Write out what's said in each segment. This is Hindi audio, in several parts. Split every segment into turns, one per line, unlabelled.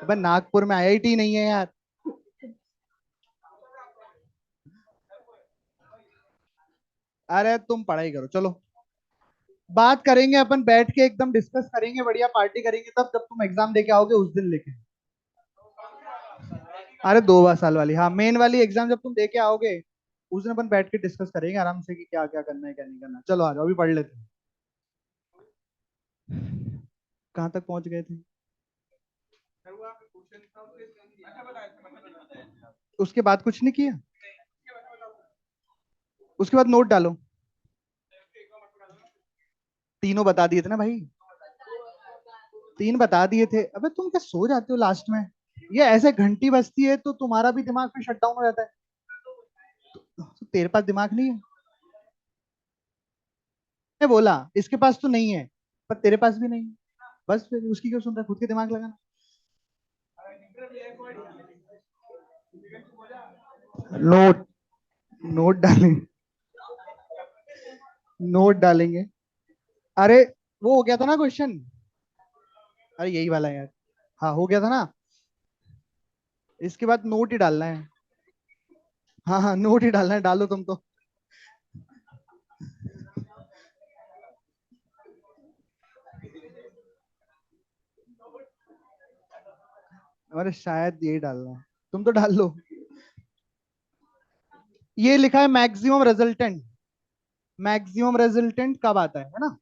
अबे नागपुर में आईआईटी नहीं है यार। अरे तुम पढ़ाई करो चलो। बात करेंगे अपन बैठ के, एकदम डिस्कस करेंगे, बढ़िया पार्टी करेंगे तब, जब तुम एग्जाम देके आओगे उस दिन लेके। अरे 2 साल वाली, हाँ मेन वाली एग्जाम जब तुम देके आओगे उस दिन अपन बैठ के डिस्कस करेंगे आराम से कि क्या क्या करना है क्या नहीं करना। चलो आ जाओ, अभी पढ़ लेते हैं। कहाँ तक पहुंच गए थे? उसके बाद कुछ नहीं किया? उसके बाद नोट डालो। तीनों बता दिए थे ना भाई। 3 बता दिए थे। अबे तुम क्या सो जाते हो लास्ट में? ये ऐसे घंटी बजती है तो तुम्हारा भी दिमाग फिर शट डाउन हो जाता है। तो तेरे पास दिमाग नहीं है? मैं बोला इसके पास तो नहीं है, पर तेरे पास भी नहीं है। बस फिर उसकी क्यों सुन रहा है, खुद के दिमाग लगाना। नोट, नोट डालेंगे। नोट डालेंगे। अरे वो हो गया था ना क्वेश्चन। अरे यही वाला है यार। हाँ हो गया था ना। इसके बाद नोट ही डालना है। हाँ हाँ नोट ही डालना है, डालो तुम तो। अरे शायद यही डालना है। तुम तो डाल लो। ये लिखा है मैक्सिमम रिजल्टेंट। मैक्सिमम रिजल्टेंट कब आता है ना?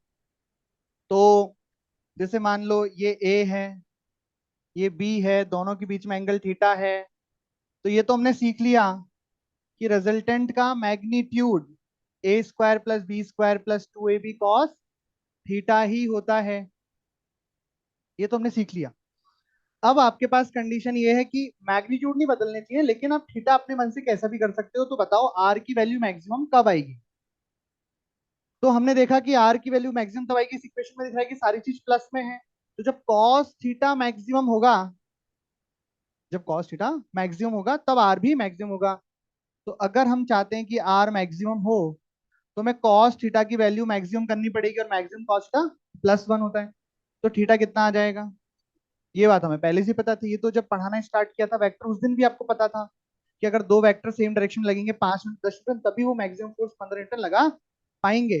तो जैसे मान लो ये ए है, ये बी है, दोनों के बीच में एंगल थीटा है। तो ये तो हमने सीख लिया कि रिजल्टेंट का magnitude a² + b² + 2ab theta ही होता है। ये तो हमने सीख लिया। अब आपके पास कंडीशन ये है कि मैग्नीट्यूड नहीं बदलने चाहिए, लेकिन आप थीटा अपने मन से कैसा भी कर सकते हो। तो बताओ आर की वैल्यू मैक्सिमम कब आएगी? तो हमने देखा कि आर की वैल्यू मैक्सिमम तब आएगी, इस इक्वेशन में दिख रहा है कि सारी चीज प्लस में है। तो जब कॉस थीटा मैक्सिमम होगा, जब कॉस थीटा मैक्सिमम होगा तब आर भी मैक्सिमम होगा। तो अगर हम चाहते हैं कि आर मैक्सिमम हो तो हमें कॉस थीटा की वैल्यू मैक्सिमम करनी पड़ेगी, और मैक्सिमम कॉस थीटा +1 होता है। तो थीटा कितना आ जाएगा? ये बात हमें पहले से पता थी, ये तो जब पढ़ाना स्टार्ट किया था वेक्टर उस दिन भी आपको पता था कि अगर दो वेक्टर सेम डायरेक्शन लगेंगे 5 मिनट 10 मिनट तभी वो मैक्सिमम फोर्स 15 न्यूटन लगा पाएंगे।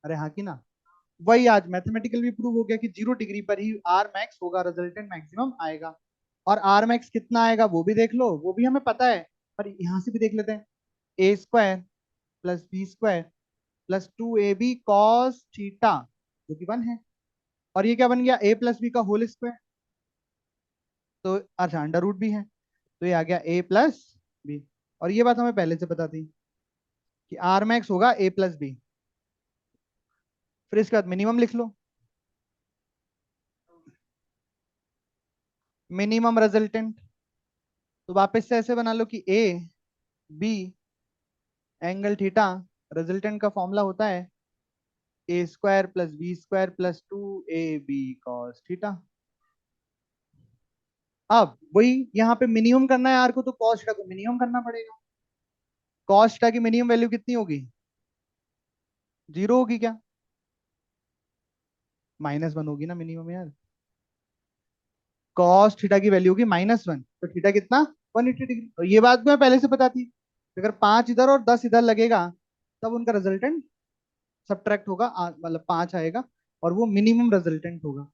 अरे हाँ कि ना? वही आज मैथमेटिकल भी प्रूव हो गया कि 0 डिग्री पर ही आर मैक्स होगा, रिजल्टेंट मैक्सिमम आएगा। और आर मैक्स कितना आएगा वो भी देख लो, वो भी हमें पता है। पर यहां से भी देख लेते हैं। a² + b² + 2ab cos theta, जो कि 1 है। और ये क्या बन गया, a + b का होल स्क्वायर। तो अच्छा अंडर रूट भी है। तो ये आ गया a + b। और ये बात हमें पहले से पता थी कि आर मैक्स होगा a + b। फिर इसके बाद मिनिमम लिख लो। Minimum resultant. तो वापस से ऐसे बना लो कि A B angle theta, resultant का फॉर्मूला होता है a² + b² + 2ab cos अब वही यहाँ पे मिनिमम करना है आर को, तो cos थीटा को मिनिमम करना पड़ेगा। cos थीटा की मिनिमम वैल्यू कितनी होगी? 0 होगी क्या? -1 होगी ना मिनिमम यार। cos थीटा की वैल्यू होगी -1, तो थीटा कितना? 180 डिग्री। और ये बात मैं पहले से पता थी। अगर 5 इधर और 10 इधर लगेगा तब उनका रिजल्टेंट सब्ट्रैक्ट होगा, मतलब 5 आएगा, और वो मिनिमम रिजल्टेंट होगा।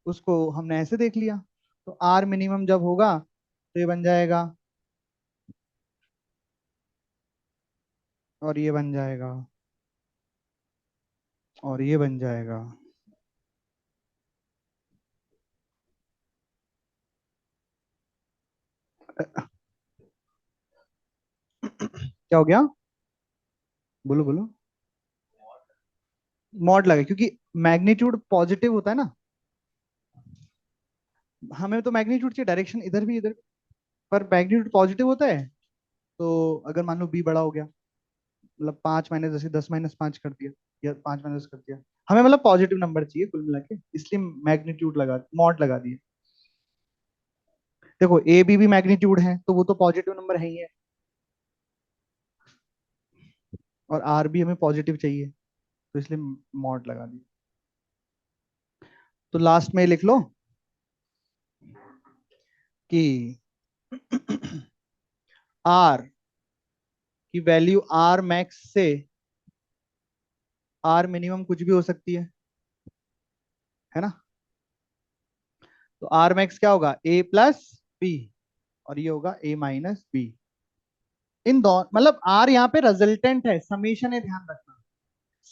उसको हमने ऐसे देख लिया। तो आर मिनिमम जब होगा तो ये बन जाएगा, और ये बन जाएगा, और ये बन जाएगा। क्या हो गया? बोलो बोलो। मॉड लगे क्योंकि मैग्नीट्यूड पॉजिटिव होता है ना। हमें तो मैग्नीट्यूड की डायरेक्शन इधर भी इधर भी, पर मैग्नीट्यूड पॉजिटिव होता है। तो अगर मान लो बी बड़ा हो गया, मतलब 5 - 10 10 - 5 कर दिया, या 5 - 10 कर दिया, हमें मतलब पॉजिटिव नंबर चाहिए कुल मिला के, इसलिए मैग्नीट्यूड लगा, मॉड लगा दिए। देखो ए बी भी मैग्नीट्यूड है तो वो तो पॉजिटिव नंबर है ही है, और आर भी हमें पॉजिटिव चाहिए तो इसलिए मॉड लगा दिए। तो लास्ट में लिख लो कि आर की वैल्यू आर मैक्स से आर मिनिमम कुछ भी हो सकती है ना। तो आर मैक्स क्या होगा, ए प्लस बी, और ये होगा ए माइनस बी। इन दोनों मतलब आर यहाँ पे रिजल्टेंट है, समेशन है, ध्यान रखना।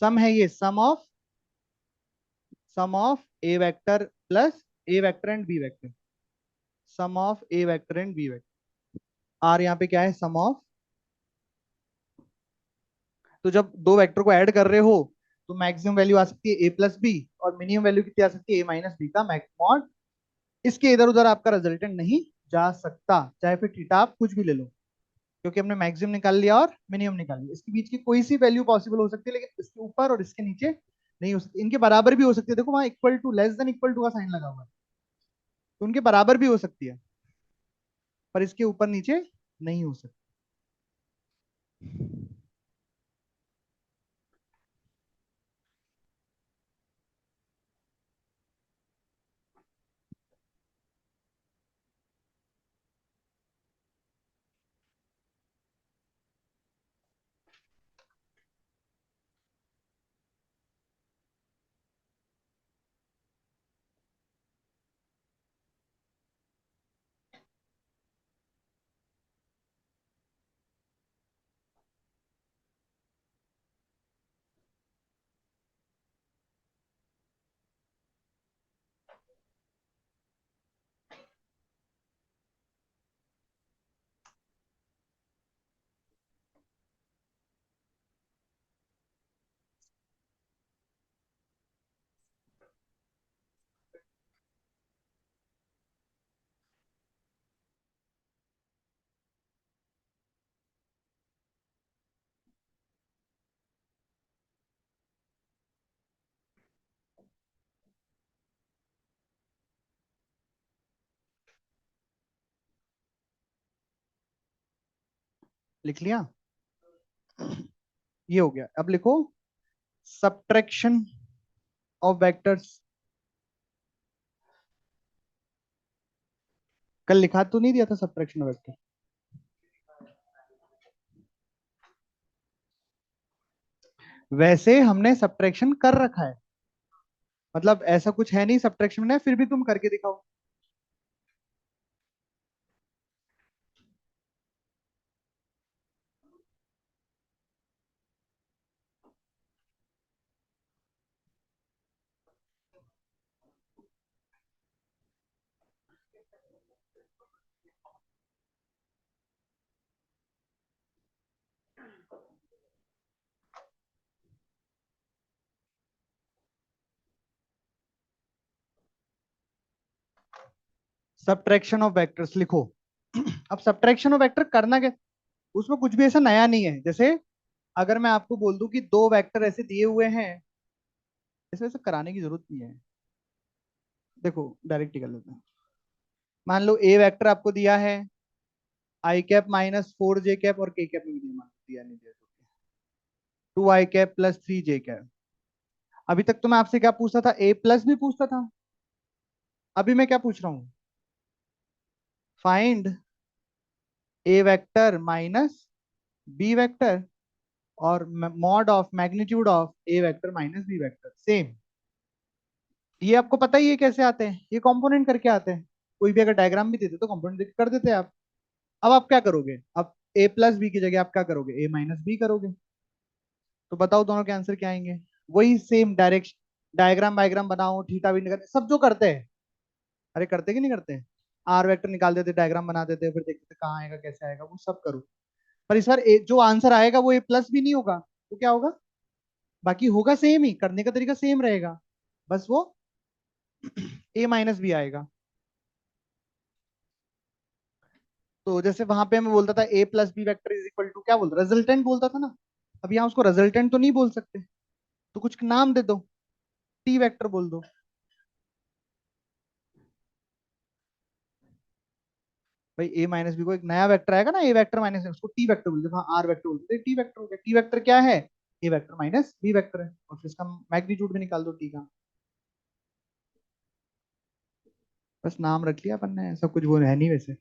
सम है ये, sum of A vector plus A vector and B vector, sum of A vector and B vector. R यहाँ पे क्या है, सम ऑफ। तो जब दो वेक्टर को ऐड कर रहे हो तो मैक्सिमम वैल्यू आ सकती है ए प्लस बी, और मिनिमम वैल्यू कितनी आ सकती है, ए माइनस बी का मैक्स। इसके इधर उधर आपका रिजल्टेंट नहीं जा सकता, चाहे फिर थीटा आप कुछ भी ले लो, क्योंकि हमने मैक्सिमम निकाल लिया और मिनिमम निकाल लिया। इसके बीच की कोई सी वैल्यू पॉसिबल हो सकती है, लेकिन इसके ऊपर और इसके नीचे नहीं हो सकती। इनके बराबर भी हो सकती है, देखो वहां equal to less than equal to का साइन लगा हुआ है, तो उनके बराबर भी हो सकती है, पर इसके ऊपर नीचे नहीं हो सकती। लिख लिया, ये हो गया। अब लिखो सब्ट्रैक्शन ऑफ वेक्टर्स। कल लिखा तो नहीं दिया था सब्ट्रैक्शन ऑफ वेक्टर? वैसे हमने सब्ट्रैक्शन कर रखा है, मतलब ऐसा कुछ है नहीं सब्ट्रैक्शन में, फिर भी तुम करके दिखाओ। सब्ट्रैक्शन ऑफ वेक्टर्स लिखो। अब सब्ट्रैक्शन ऑफ वेक्टर करना क्या, उसमें कुछ भी ऐसा नया नहीं है। जैसे अगर मैं आपको बोल दूं कि दो वेक्टर ऐसे दिए हुए हैं, ऐसे वैसे कराने की जरूरत नहीं है, देखो डायरेक्ट ही कर लेते हैं। मान लो ए वेक्टर आपको दिया है आई कैप माइनस फोर जे कैप, और के कैप में भी नहीं मान दिया, नहीं दिया, two I cap plus three J cap. अभी तक तो मैं आपसे क्या पूछता था, ए प्लस भी पूछता था। अभी मैं क्या पूछ रहा हूँ, find A vector minus B vector, और mod of magnitude of A vector minus B vector, same. ये आपको पता ही है कैसे आते हैं, ये कंपोनेंट करके आते हैं। कोई भी अगर डायग्राम भी देते तो कंपोनेंट कर देते हैं आप। अब आप क्या करोगे, अब ए प्लस बी की जगह आप क्या करोगे, ए माइनस बी करोगे। तो बताओ दोनों के आंसर क्या आएंगे, वही सेम डायरेक्शन, डायग्राम वायग्राम बनाओ, थीटा भी निकाल, सब जो करते हैं। अरे करते कि नहीं करते, आर वेक्टर निकाल देते, डायग्राम बना देते, फिर देखते थे कहाँ आएगा कैसे आएगा, वो सब करो। पर इस बार जो आंसर आएगा वो ए प्लस भी नहीं होगा, तो क्या होगा, बाकी होगा सेम ही, करने का तरीका सेम रहेगा, बस वो ए माइनस भी आएगा। तो जैसे वहां पे मैं बोलता था A plus B vector is equal to, क्या बोलता, रिजल्टेंट बोलता था ना। अब यहाँ उसको रिजल्टेंट तो नहीं बोल सकते, तो कुछ नाम दे दो, टी वेक्टर बोल दो। भाई ए माइनस बी को एक नया वेक्टर आएगा ना, ए वेक्टर माइनस, उसको टी वेक्टर बोलते हैं, वहाँ आर वेक्टर बोलते हैं, टी वेक्टर हो गया। टी वेक्टर क्या है, ए वेक्टर माइनस बी वेक्टर है, और फिर इसका मैग्नीट्यूड भी निकाल दो टी का। बस नाम रख लिया अपन ने, ऐसा कुछ वो है नहीं वैसे।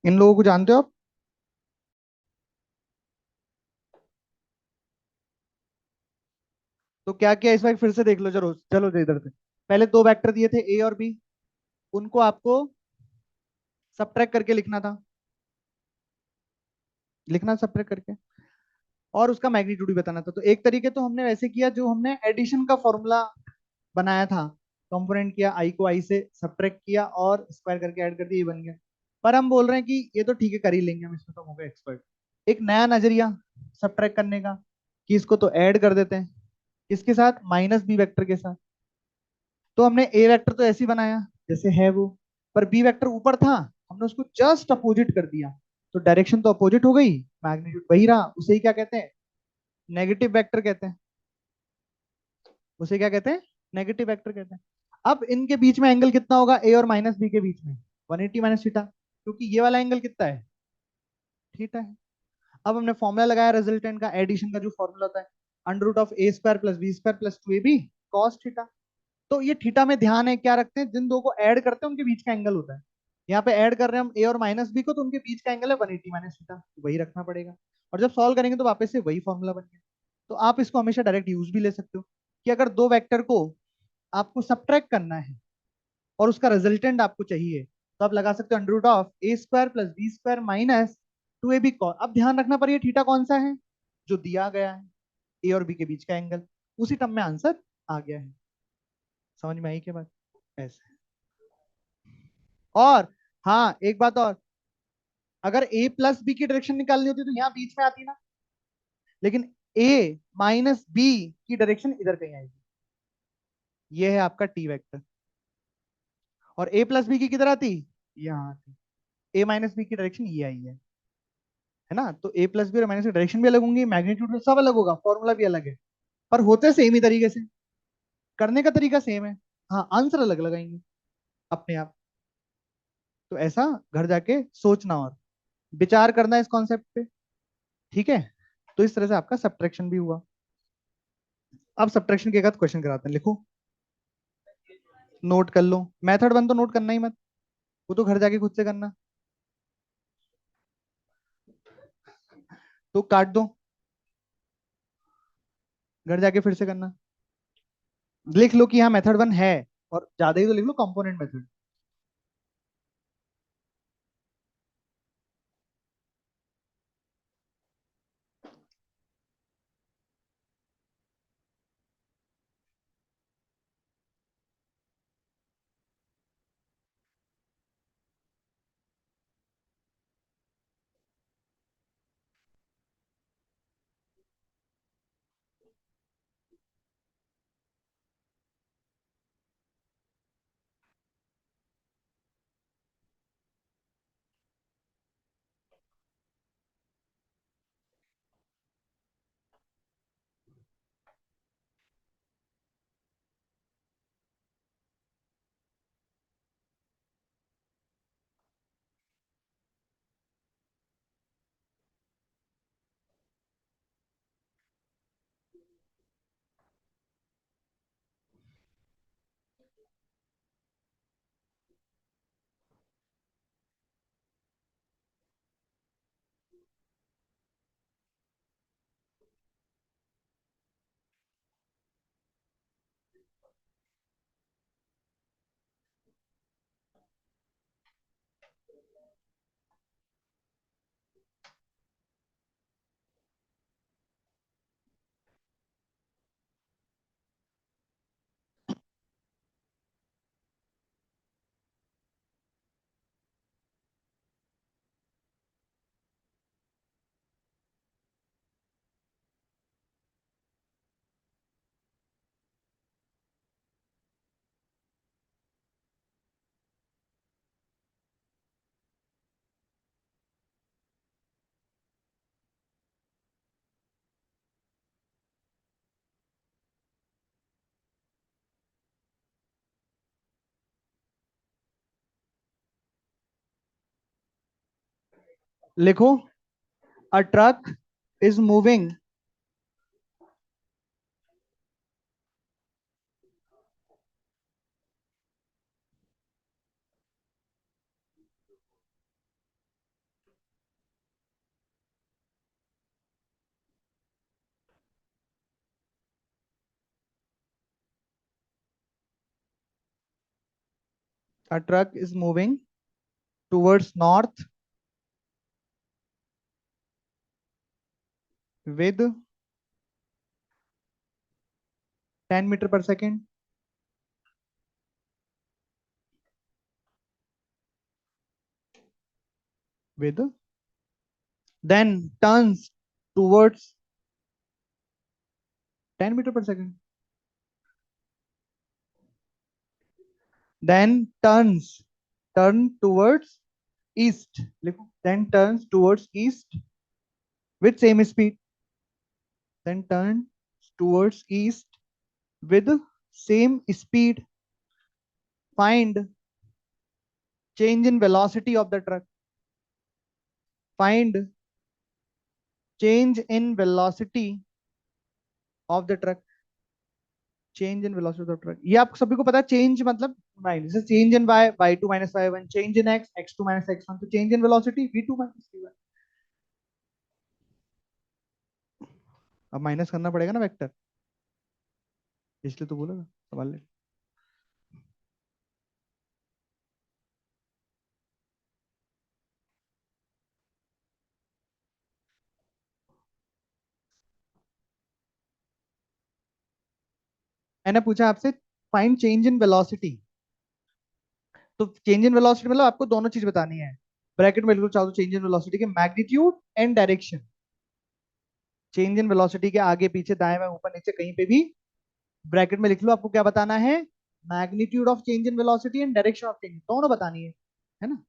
इन लोगों को जानते हो आप? तो क्या किया इस बार, फिर से देख लो, चलो चलो इधर से। पहले दो वेक्टर दिए थे ए और बी, उनको आपको सबट्रैक्ट करके लिखना था, लिखना सबट्रैक्ट करके, और उसका मैग्नीट्यूड भी बताना था। तो एक तरीके तो हमने वैसे किया, जो हमने एडिशन का फॉर्मूला बनाया था, कंपोनेंट किया, आई को आई से सबट्रैक्ट किया और स्क्वायर करके ऐड कर दिया, ये बन गया। पर हम बोल रहे हैं कि ये तो ठीक है, कर ही लेंगे हम, इसमें तो हो गए एक्सपर्ट। एक नया नजरिया सबट्रैक्ट करने का, कि इसको तो ऐड कर देते हैं, किसके साथ, माइनस बी वेक्टर के साथ। तो हमने ए वेक्टर तो ऐसे ही बनाया जैसे है वो, पर बी वेक्टर ऊपर था, हमने उसको जस्ट अपोजिट कर दिया, तो डायरेक्शन तो अपोजिट हो गई, मैग्नीट्यूड वही रहा। उसे ही क्या कहते हैं, नेगेटिव वेक्टर कहते हैं। उसे क्या कहते हैं, नेगेटिव वेक्टर कहते हैं। अब इनके बीच में एंगल कितना होगा, ए और माइनस बी के बीच में, 180 माइनस थीटा, क्योंकि ये वाला एंगल कितना है, थीटा है। अब हमने फॉर्मूला लगाया रिजल्टेंट का, एडिशन का जो फॉर्मूला होता है, under root of A square plus B square plus 2ab cos theta. तो ये थीटा में ध्यान है, क्या रखते हैं, जिन दो को ऐड करते हैं उनके बीच का एंगल होता है। यहाँ पे ऐड कर रहे हैं हम ए और माइनस बी को, तो उनके बीच का एंगल है 180 माइनस थीटा, वही रखना पड़ेगा। और जब सॉल्व करेंगे तो वापस से वही फॉर्मूला बन गया। तो आप इसको हमेशा डायरेक्ट यूज भी ले सकते हो, कि अगर दो वेक्टर को आपको सब्ट्रैक्ट करना है और उसका रिजल्टेंट आपको चाहिए, तो आप लगा सकते हो under root of A square plus B square minus 2ab cos. अब ध्यान रखना पर ये थीटा कौन सा है, जो दिया गया है, ए और बी के बीच का एंगल, उसी टर्म में आंसर आ गया है। समझ में आई के बाद, ऐसे। और हाँ, एक बात और, अगर ए प्लस बी की डायरेक्शन निकालनी होती तो यहाँ बीच में आती ना, लेकिन ए माइनस बी की डायरेक्शन इधर कहीं आएगी, ये है आपका टी वेक्टर। और ए प्लस बी की किधर आती, यहाँ आती। ए माइनस बी की डायरेक्शन ये आई है ना। तो ए प्लस बी और माइनस की डायरेक्शन भी अलग होंगी, मैग्नीट्यूड सब अलग होगा, फॉर्मूला भी अलग है, पर होते सेम ही तरीके से, करने का तरीका सेम है। हाँ, आंसर अलग लगाएंगे अपने आप। तो ऐसा घर जाके सोचना और विचार करना इस कॉन्सेप्ट पे, ठीक है। तो इस तरह से आपका सब्ट्रैक्शन भी हुआ। अब सब्ट्रैक्शन के बाद क्वेश्चन कराते हैं, लिखो, नोट कर लो। मेथड वन तो नोट करना ही मत, वो तो घर जाके खुद से करना। तो काट दो, घर जाके फिर से करना। लिख लो कि हाँ मेथड वन है, और ज्यादा ही तो लिख लो कंपोनेंट मेथड। लिखो, a truck is moving a truck is moving towards north with 10 meter per second with then turns towards 10 meter per second then turn towards east. लिखो, then turns towards east with same speed, then turns towards east with same speed. Find change in velocity of the truck. Find change in velocity of the truck. Change in velocity of truck, ये आप सभी को पता है, चेंज मतलब minus, change in Y Y two minus Y one, change in X X two minus X one, तो change in velocity V two minus V one. अब माइनस करना पड़ेगा ना वेक्टर, इसलिए तो बोला था सवाल ले। मैंने पूछा आपसे फाइंड चेंज इन वेलोसिटी, तो चेंज इन वेलोसिटी मतलब आपको दोनों चीज बतानी है। ब्रैकेट में लिखो चाहो तो चेंज इन वेलोसिटी के magnitude and direction. Change in velocity के आगे पीछे दाएं बाएं ऊपर नीचे कहीं पे भी ब्रैकेट में लिख लो, आपको क्या बताना है, magnitude of change in velocity and direction of change, दोनों बतानी है ना।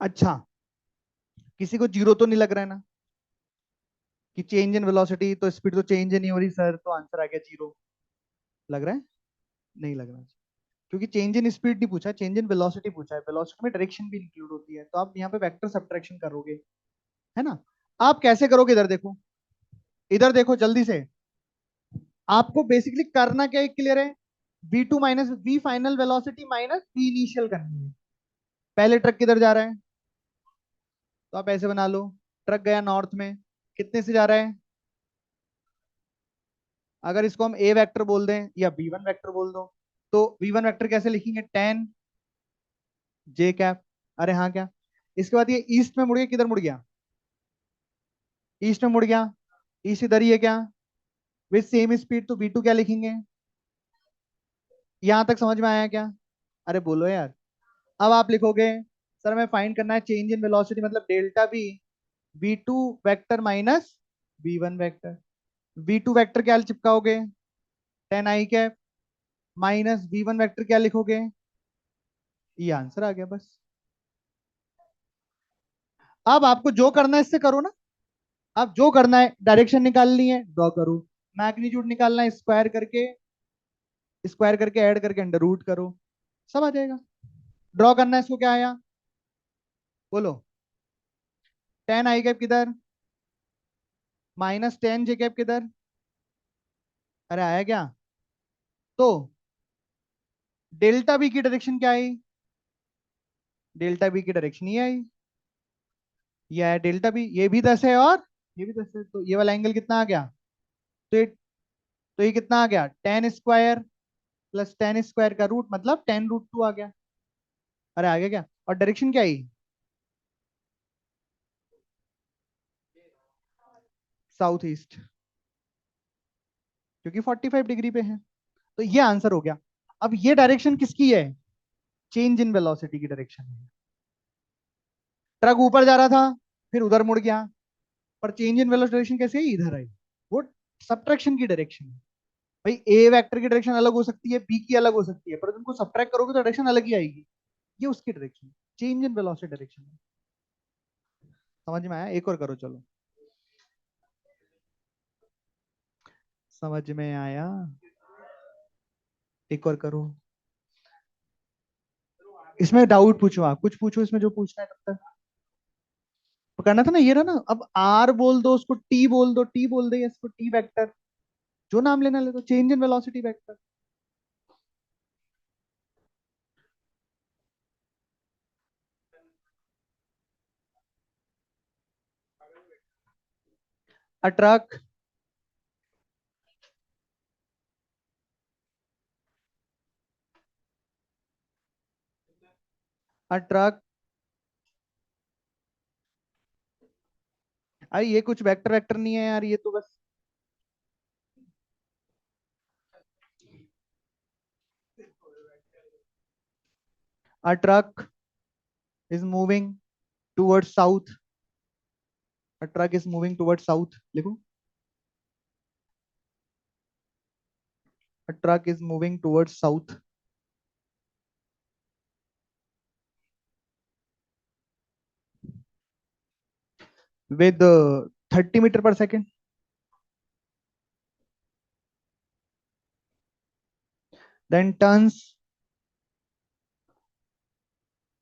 अच्छा, किसी को जीरो तो नहीं लग रहा है ना कि चेंज इन वेलोसिटी तो स्पीड तो चेंज नहीं हो रही सर, तो आंसर आ गया जीरो। लग रहा है? नहीं लग रहा, क्योंकि चेंज इन स्पीड नहीं पूछा, चेंज इन वेलोसिटी पूछा है, वेलोसिटी में डायरेक्शन भी इंक्लूड होती है, तो आप यहाँ पे वेक्टर सब्ट्रैक्शन करोगे, है ना। आप कैसे करोगे, इधर देखो, इधर देखो जल्दी से। आपको बेसिकली करना क्या है, क्लियर है, V two minus V final velocity minus V initial करनी है। पहले ट्रक किधर जा रहा है, तो आप ऐसे बना लो, ट्रक गया नॉर्थ में, कितने से जा रहा है, अगर इसको हम ए वेक्टर बोल दें या बी वन वेक्टर बोल दो, तो वी वन वेक्टर कैसे लिखेंगे, टेन जे कैप, अरे हाँ क्या, इसके बाद ये ईस्ट में मुड़ गया, किधर मुड़ गया, ईस्ट में मुड़ गया, ईस्ट इधर ही है क्या, विद सेम स्पीड, तो वी टू क्या लिखेंगे, यहां तक समझ में आया क्या, अरे बोलो यार। अब आप लिखोगे, सर हमें फाइंड करना है चेंज इन वेलोसिटी मतलब delta V, V two vector minus V one vector, V two vector क्या चिपकाओगे, ten I cap, minus V one vector क्या लिखोगे, ये आंसर आ गया बस। अब आपको जो करना है इससे करो ना, अब जो करना है डायरेक्शन निकालनी है ड्रॉ करो, मैग्नीट्यूड निकालना है स्क्वायर करके ऐड करके अंडर रूट करो, सब आ जाएगा। ड्रॉ करना है इसको, क्या आया बोलो, टेन आई कैप किधर, माइनस टेन जे कैप किधर, अरे आया क्या, तो डेल्टा बी की डायरेक्शन क्या आई, डेल्टा बी की डायरेक्शन ये आई, ये आया डेल्टा बी, ये भी 10 है और ये भी 10 है, तो ये वाला एंगल कितना आ गया, तो ये कितना आ गया, ten square plus ten square का रूट मतलब टेन रूट टू आ गया, अरे आ गया क्या, और डायरेक्शन क्या आई, साउथ ईस्ट, क्योंकि 45 डिग्री पे है, तो ये आंसर हो गया। अब ये डायरेक्शन किसकी है, चेंज इन वेलोसिटी की डायरेक्शन है, ट्रक ऊपर जा रहा था, फिर उधर मुड़ गया, पर चेंज इन वेलोसिटी डायरेक्शन कैसे है, इधर आई। वो सब्ट्रैक्शन की डायरेक्शन है। भाई ए वेक्टर की डायरेक्शन अलग हो सकती है, बी की अलग हो सकती है, पर तुमको सब्ट्रैक्ट करोगे तो डायरेक्शन अलग ही आएगी। ये उसकी direction, change in velocity direction. समझ में आया? एक और करो चलो। समझ में आया? एक और करो। इसमें डाउट पूछो, आप कुछ पूछो इसमें जो पूछना है तब तक। करना था ना, ये रहा ना, अब आर बोल दो, उसको टी बोल दो, टी बोल दे, इसको टी वेक्टर, जो नाम लेना ले दो, change in velocity vector. A truck, a truck. अरे ये कुछ वेक्टर वेक्टर नहीं है यार, ये तो बस। A truck is moving towards south. A truck is moving towards south, लिखो। A truck is moving towards south with 30 metre per second, then turns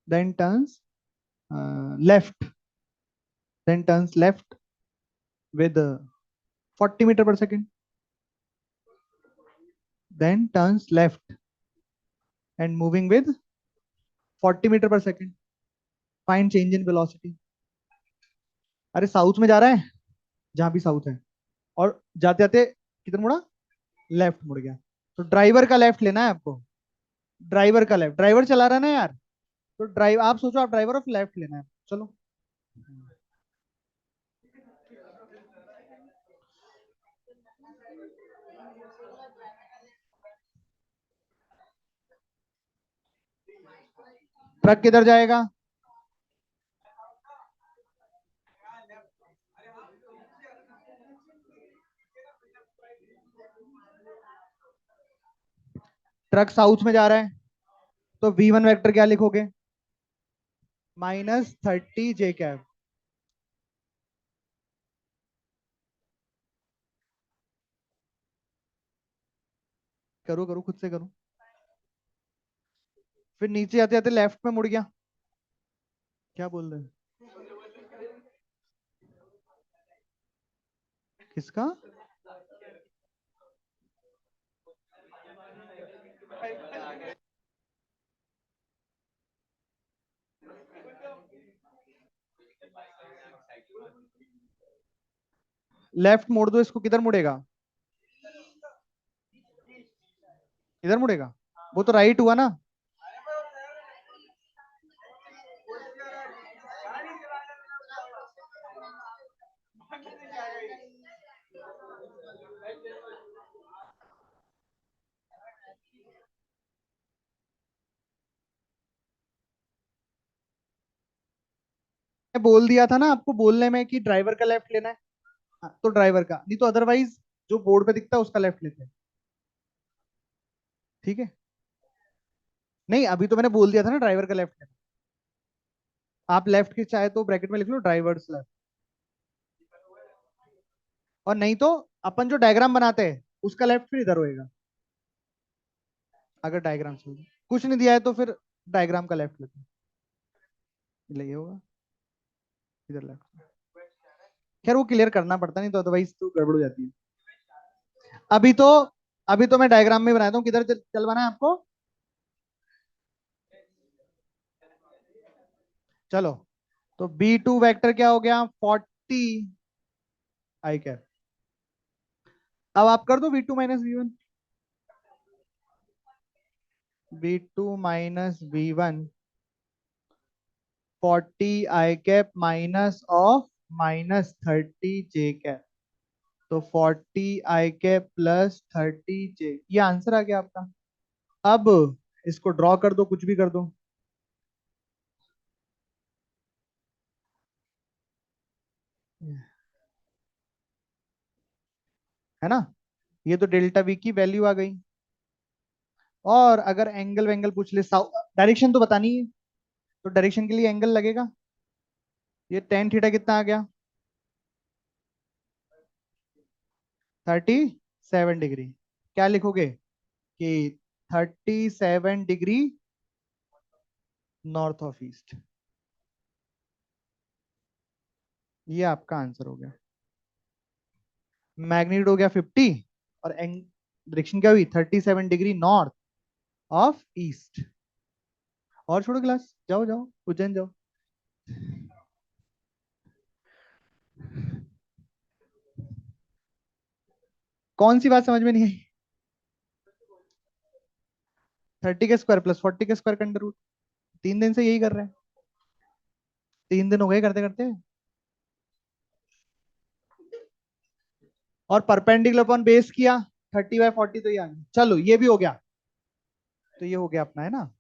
then turns left, then turns left with 40 metre per second, then turns left and moving with 40 metre per second. Find change in velocity. अरे साउथ में जा रहा है, जहां भी साउथ है, और जाते जाते किधर मुड़ा, लेफ्ट मुड़ गया। तो ड्राइवर का लेफ्ट लेना है आपको, ड्राइवर का लेफ्ट, ड्राइवर चला रहा है ना यार, तो ड्राइव, आप सोचो आप ड्राइवर ऑफ लेफ्ट लेना है, चलो। ट्रक किधर जाएगा? ट्रक साउथ में जा रहा है, तो V1 वेक्टर क्या लिखोगे? -30 J कैब। करो करो, खुद से करो। फिर नीचे आते आते लेफ्ट में मुड़ गया। क्या बोल रहे हैं? किसका? लेफ्ट मोड़ दो इसको, किधर मुड़ेगा? इधर मुड़ेगा। वो तो राइट हुआ ना। मैं बोल दिया था ना आपको बोलने में कि ड्राइवर का लेफ्ट लेना है। हाँ, तो ड्राइवर का, नहीं तो अदरवाइज जो बोर्ड पे दिखता है उसका लेफ्ट लेते हैं। ठीक है। नहीं, अभी तो मैंने बोल दिया था ना ड्राइवर का लेफ्ट लेना। आप लेफ्ट की चाहे तो ब्रैकेट में लिख लो ड्राइवर्स लेफ्ट। और नहीं तो अपन जो डायग्राम बनाते हैं उसका लेफ्ट फिर इधर होएगा। अगर डायग्राम से कुछ नहीं दिया है तो फिर डायग्राम का लेफ्ट लेते हैं। ये होगा, इधर लेफ्ट। खैर वो क्लियर करना पड़ता, नहीं तो अदरवाइज तो गड़बड़ हो जाती है। अभी तो अभी तो मैं डायग्राम में बनाता हूँ, किधर चलवाना है आपको। चलो, तो B2 वेक्टर क्या हो गया, 40 I कैप। अब आप कर दो V2 - V1। B2 - V1, 40 I cap minus of -30 J cap. तो 40 I कैप +30 J, ये आंसर आ गया आपका। अब इसको ड्रॉ कर दो, कुछ भी कर दो। है ना। ये तो डेल्टा वी की वैल्यू आ गई। और अगर एंगल वेंगल पूछ ले, डायरेक्शन तो बतानी है, तो डायरेक्शन के लिए एंगल लगेगा। ये टेन थीटा कितना आ गया? 37 डिग्री। क्या लिखोगे कि 37 डिग्री नॉर्थ ऑफ ईस्ट। ये आपका आंसर हो गया। मैग्नीट्यूड हो गया 50, और डायरेक्शन क्या हुई? 37 डिग्री नॉर्थ ऑफ ईस्ट। और छोड़ो क्लास, जाओ जाओ उज्जैन जाओ। कौन सी बात समझ में नहीं आई? 30 के स्क्वायर प्लस 40 के स्क्वायर का अंडर रूट। 3 दिन से यही कर रहे हैं, 3 दिन हो गए करते करते। और परपेंडिकुलर अपॉन बेस किया, 30/40, तो ये आ गया। चलो ये भी हो गया। तो ये हो गया अपना, है ना।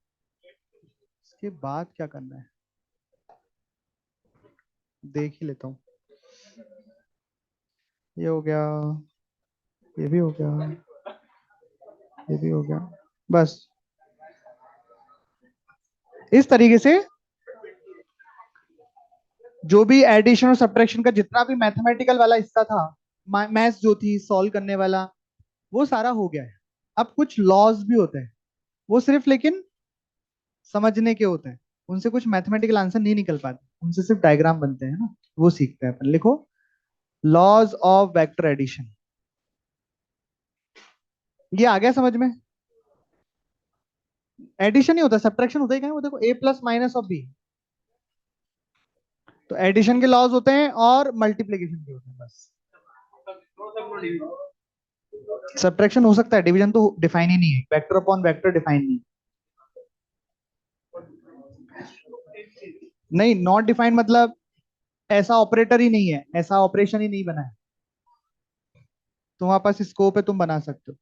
इसके बाद क्या करना है देख ही लेता हूँ। ये हो गया, ये भी हो गया, ये भी हो गया। बस इस तरीके से जो भी एडिशन और सब्ट्रैक्शन का जितना भी मैथमेटिकल वाला हिस्सा था, मैथ्स जो थी सॉल्व करने वाला, वो सारा हो गया है। अब कुछ लॉज भी होते हैं, वो सिर्फ लेकिन समझने के होते हैं, उनसे कुछ मैथमेटिकल आंसर नहीं निकल पाते, उनसे सिर्फ डायग्राम बनते हैं ना, वो सीखते हैं अपन। लिखो, लॉज ऑफ वेक्टर एडिशन। ये आ गया समझ में? एडिशन ही होता है, सब्ट्रैक्शन होता ही क्या है? वो देखो, ए प्लस माइनस ऑफ बी। तो एडिशन के लॉज होते हैं और मल्टीप्लीकेशन के होते हैं, बस। सब्ट्रैक्शन हो सकता है, डिवीजन तो डिफाइन ही नहीं है, वेक्टर अपॉन वेक्टर डिफाइन नहीं। नहीं, नॉट डिफाइंड मतलब ऐसा ऑपरेटर ही नहीं है, ऐसा ऑपरेशन ही नहीं बना है। तुम्हारे पास स्कोप है, तुम बना सकते हो।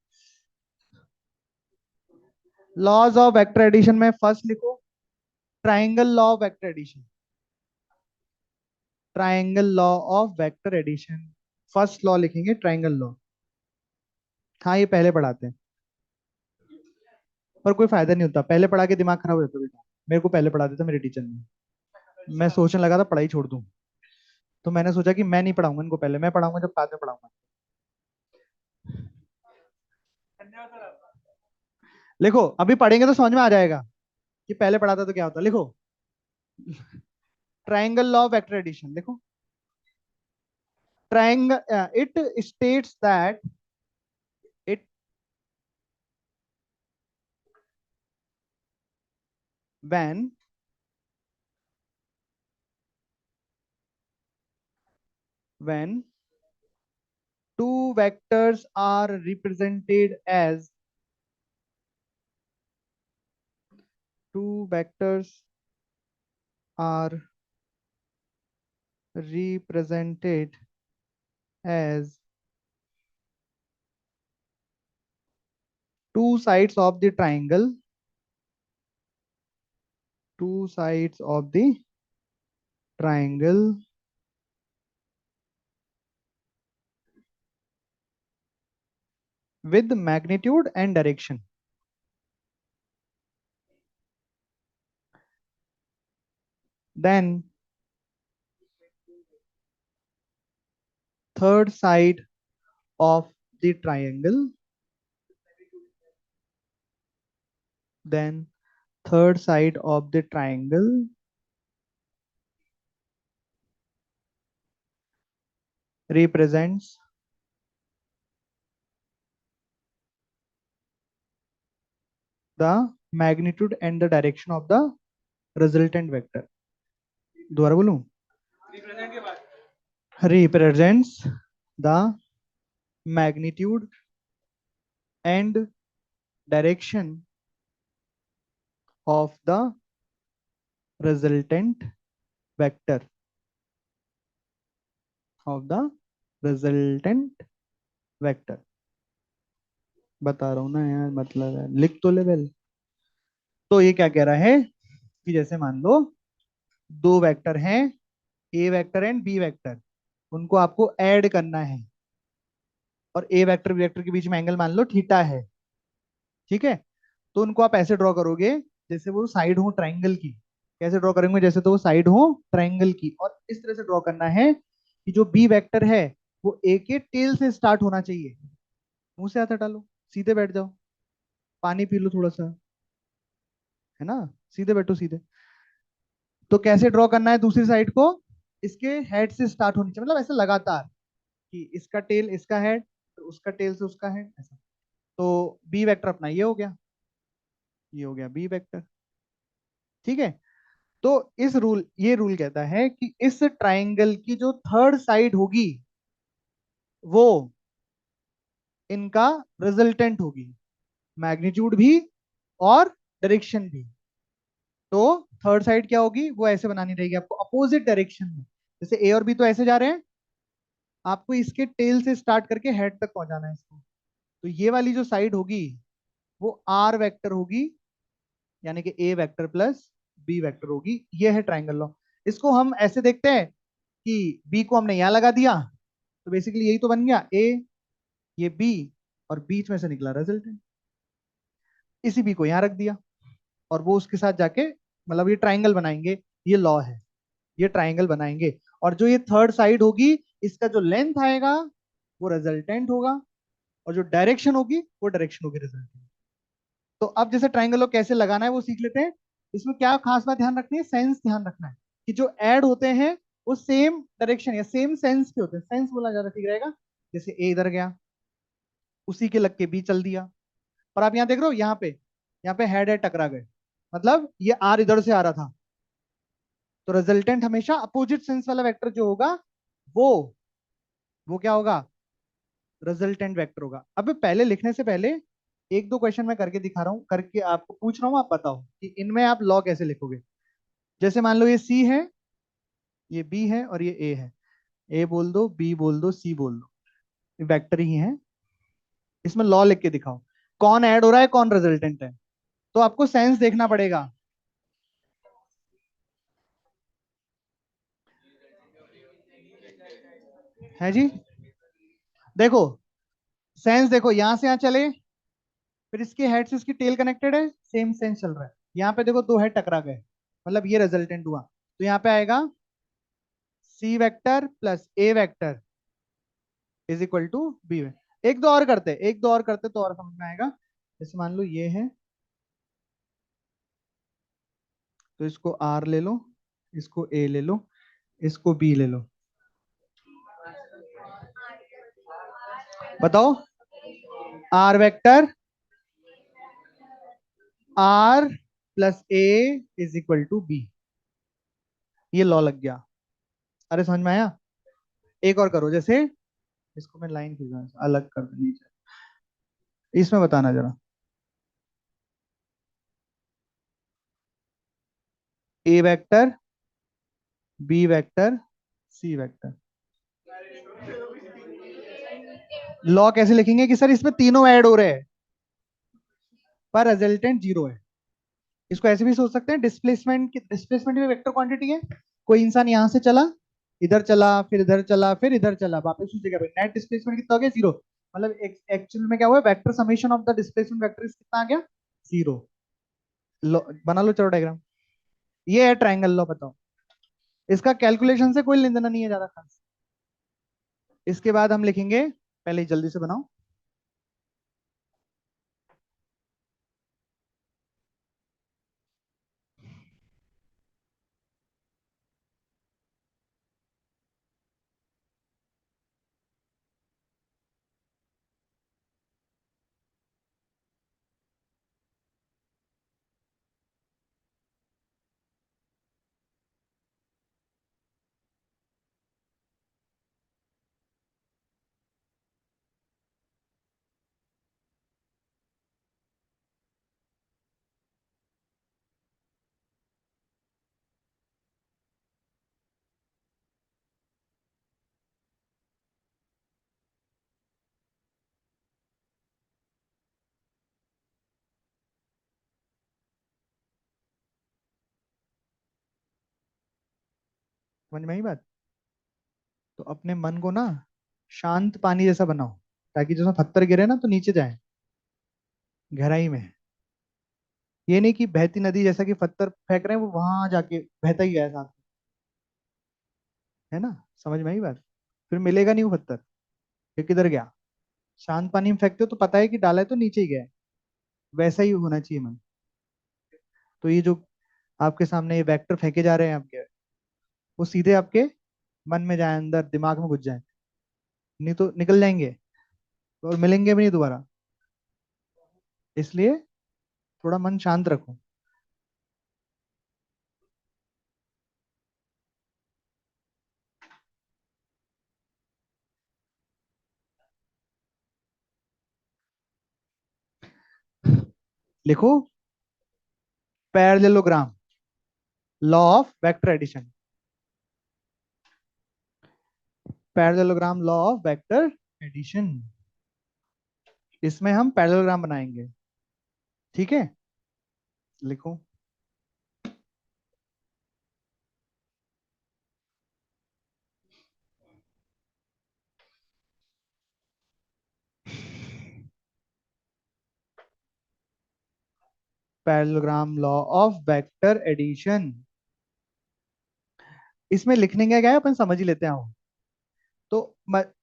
लॉज ऑफ वेक्टर एडिशन में फर्स्ट लिखो, triangle law of vector addition. Triangle law of vector addition, first law लिखेंगे ट्राइंगल लॉ। हाँ, ये पहले पढ़ाते हैं, पर कोई फायदा नहीं होता, पहले पढ़ा के दिमाग खराब हो जाता है बेटा। मेरे को पहले पढ़ा देता मेरे टीचर ने। मैं सोचने लगा था पढ़ाई छोड़ दूं, तो मैंने सोचा कि मैं नहीं पढ़ाऊंगा इनको, पहले मैं पढ़ाऊंगा, जब बाद में पढ़ाऊंगा। लिखो, अभी पढ़ेंगे तो समझ में आ जाएगा कि पहले पढ़ा था तो क्या होता। लिखो, triangle law of vector addition लिखो। Triangle, it states that it when when two vectors are represented as two vectors are represented as two sides of the triangle, two sides of the triangle with magnitude and direction, then third side of the triangle, then third side of the triangle represents the magnitude and the direction of the resultant vector. दोबारा बोलूं? Represents the magnitude and direction of the resultant vector, of the resultant vector। बता रहा हूं ना यार, मतलब है, लिख तो लेवल। तो ये क्या कह रहा है कि जैसे मान लो दो वेक्टर हैं, ए वेक्टर एंड बी वेक्टर, उनको आपको ऐड करना है, और ए वेक्टर बी वेक्टर के बीच में एंगल मान लो थीटा है। ठीक है, तो उनको आप ऐसे ड्रॉ करोगे जैसे वो साइड हो ट्राइंगल की। कैसे ड्रॉ करेंगे, जैसे तो वो साइड हो ट्राइंगल की, और इस तरह से ड्रॉ करना है कि जो बी वेक्टर है वो ए के टेल से स्टार्ट होना चाहिए। मुंह से हाथ हटा लो, सीधे बैठ जाओ, पानी पी लो थोड़ा सा, है ना, सीधे बैठो सीधे। तो कैसे ड्रॉ करना है दूसरी साइड को, इसके हेड से स्टार्ट होनी चाहिए, मतलब ऐसे लगातार कि इसका टेल इसका हेड, तो उसका टेल से उसका हेड, ऐसा। तो बी वेक्टर अपना ये हो गया, ये हो गया बी वेक्टर। ठीक है, तो इस रूल ये रूल कहता है कि इस ट्राइंगल की जो थर्ड साइड होगी वो इनका रिजल्टेंट होगी, मैग्नीट्यूड भी और डायरेक्शन भी। तो थर्ड साइड क्या होगी, वो ऐसे बनानी रहेगी आपको अपोजिट डायरेक्शन में। जैसे ए और बी तो ऐसे जा रहे हैं, आपको इसके टेल से स्टार्ट करके हेड तक पहुंचाना है इसको। तो ये वाली जो साइड होगी वो आर वेक्टर होगी, यानी कि ए वेक्टर प्लस बी वेक्टर होगी। ये है ट्राइंगल लॉ। इसको हम ऐसे देखते हैं कि बी को हमने यहां लगा दिया, तो बेसिकली यही तो बन गया ए, ये बी, और बीच में से निकला रिजल्टेंट। इसी बी को यहां रख दिया, और वो उसके साथ जाके मतलब ये ट्राइंगल बनाएंगे। ये लॉ है, ये ट्राइंगल बनाएंगे। और जो ये थर्ड साइड होगी, इसका जो लेंथ आएगा वो रिजल्टेंट होगा, और जो डायरेक्शन होगी वो डायरेक्शन होगी रिजल्टेंट। तो अब जैसे ट्राइंगल को कैसे लगाना है वो सीख लेते हैं। इसमें क्या खास बात ध्यान रखनी है, सेंस ध्यान रखना है कि जो ऐड होते हैं वो सेम डायरेक्शन या सेम सेंस के होते हैं। सेंस बोला ज्यादा ठीक रहेगा। जैसे ए इधर गया, उसी के लग के बी चल दिया। और आप यहाँ देख रहे हो, यहाँ पे हेड हेड टकरा गए, मतलब ये आर इधर से आ रहा था। तो रिजल्टेंट हमेशा अपोजिट सेंस वाला वेक्टर जो होगा वो वो क्या होगा, रिजल्टेंट वेक्टर होगा। अब पहले लिखने से पहले एक दो क्वेश्चन मैं करके दिखा रहा हूँ, करके आपको पूछ रहा हूँ, आप बताओ कि इनमें आप लॉ कैसे लिखोगे। जैसे मान लो ये सी है, ये बी है, और ये ए है। ए बोल दो, बी बोल दो, सी बोल दो, ये वेक्टर ही है। इसमें लॉ लिख के दिखाओ, कौन ऐड हो रहा है कौन रिजल्टेंट है। तो आपको सेंस देखना पड़ेगा। है जी, देखो सेंस देखो, यहां से यहां चले, फिर इसके हेड से इसकी टेल कनेक्टेड है, सेम सेंस चल रहा है। यहाँ पे देखो दो हेड टकरा गए, मतलब ये रिजल्टेंट हुआ। तो यहाँ पे आएगा C vector plus A vector is equal to B. एक दो और करते तो और समझ में आएगा। जैसे मान लो ये है, तो इसको आर ले लो, इसको ए ले लो, इसको बी ले लो। बताओ, R vector R plus A is equal to B. ये लॉ लग गया। अरे समझ में आया। एक और करो, जैसे इसको मैं लाइन खींचा अलग कर दूं नीचे, इसमें बताना जरा। ए vector, B vector, C vector. Law कैसे लिखेंगे कि सर इसमें तीनों ऐड हो रहे हैं पर रिजल्टेंट जीरो है। इसको ऐसे भी सोच सकते हैं, डिस्प्लेसमेंट की, डिस्प्लेसमेंट भी वेक्टर क्वांटिटी है। कोई इंसान यहां से चला, इधर चला, फिर इधर चला, फिर इधर चला, वापस उसी जगह पे, नेट डिस्प्लेसमेंट कितना हो गया, जीरो। मतलब एक्चुअल में क्या हुआ, vector summation of the displacement vector कितना आ गया, जीरो। बना लो चलो डायग्राम। ये है ट्राइंगल लॉ, बताओ। इसका कैलकुलेशन से कोई लेना देना नहीं है ज्यादा खास। इसके बाद हम लिखेंगे, पहले जल्दी से बनाओ। समझ में आई बात। तो अपने मन को ना शांत पानी जैसा बनाओ, ताकि जैसे पत्थर गिरे ना तो नीचे जाए, गहराई में। ये नहीं कि बहती नदी जैसा कि पत्थर फेंक रहे हैं वो वहां जाके बहता ही गया साथ में, है ना? समझ में आई बात? फिर मिलेगा नहीं वो पत्थर, फिर किधर गया? शांत पानी में फेंकते हो तो पता है कि डाला है तो नीचे ही गया है। वैसा ही होना चाहिए मन। तो ये जो आपके सामने ये वेक्टर फेंके जा रहे हैं आपके, वो सीधे आपके मन में जाए, अंदर दिमाग में घुस जाए, नहीं तो निकल जाएंगे और मिलेंगे भी नहीं दोबारा। इसलिए थोड़ा मन शांत रखो। लिखो, parallelogram, law of vector addition. Parallelogram, law of vector addition. इसमें हम पैरेललोग्राम बनाएंगे। ठीक है, लिखो। Parallelogram, law of vector addition. इसमें लिखने का क्या है, अपन समझ ही लेते हैं। तो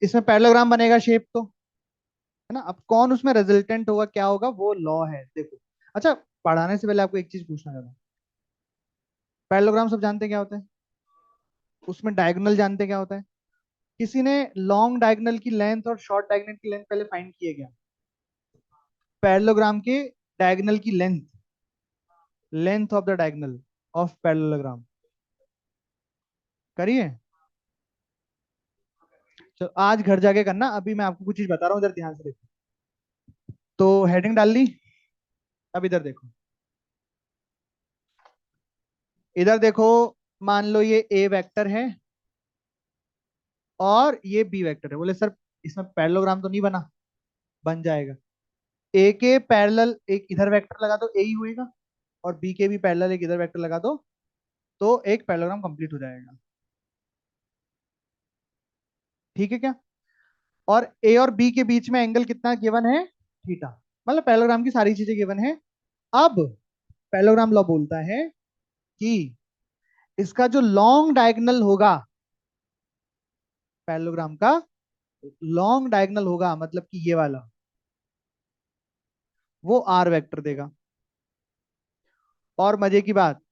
इसमें पैरेललोग्राम बनेगा, शेप तो, है ना? अब कौन उसमें रिजल्टेंट होगा, क्या होगा, वो लॉ है, देखो। अच्छा, पढ़ाने से पहले आपको एक चीज पूछना चाहता हूँ। पैरेललोग्राम सब जानते हैं क्या होता है? उसमें डायगोनल जानते हैं क्या होता है? किसी ने लॉन्ग डायगोनल की लेंथ और शॉर्ट डायगोनल की लेंथ पहले फाइंड किए क्या? पैरेललोग्राम के डायगोनल की length, length of the diagonal of parallelogram करिए। तो आज घर जाके करना, अभी मैं आपको कुछ चीज बता रहा हूँ, इधर ध्यान से देखो। तो हेडिंग डाल ली। अब इधर देखो, इधर देखो। मान लो ये ए वेक्टर है और ये बी वेक्टर है। बोले सर इसमें पैरेललोग्राम तो नहीं बना? बन जाएगा। ए के पैरेलल एक इधर वेक्टर लगा दो, ए ही होएगा। और बी के भी पैरेलल एक इधर वेक्टर लगा दो, तो एक पैरेललोग्राम कंप्लीट हो जाएगा। ठीक है क्या? और ए और बी के बीच में एंगल कितना गिवन है? थीटा। मतलब पैरेललोग्राम की सारी चीजें गिवन है। अब पैरेललोग्राम लॉ बोलता है कि इसका जो लॉन्ग डायगोनल होगा, पैरेललोग्राम का लॉन्ग डायगोनल होगा, मतलब कि ये वाला, वो आर वेक्टर देगा। और मजे की बात,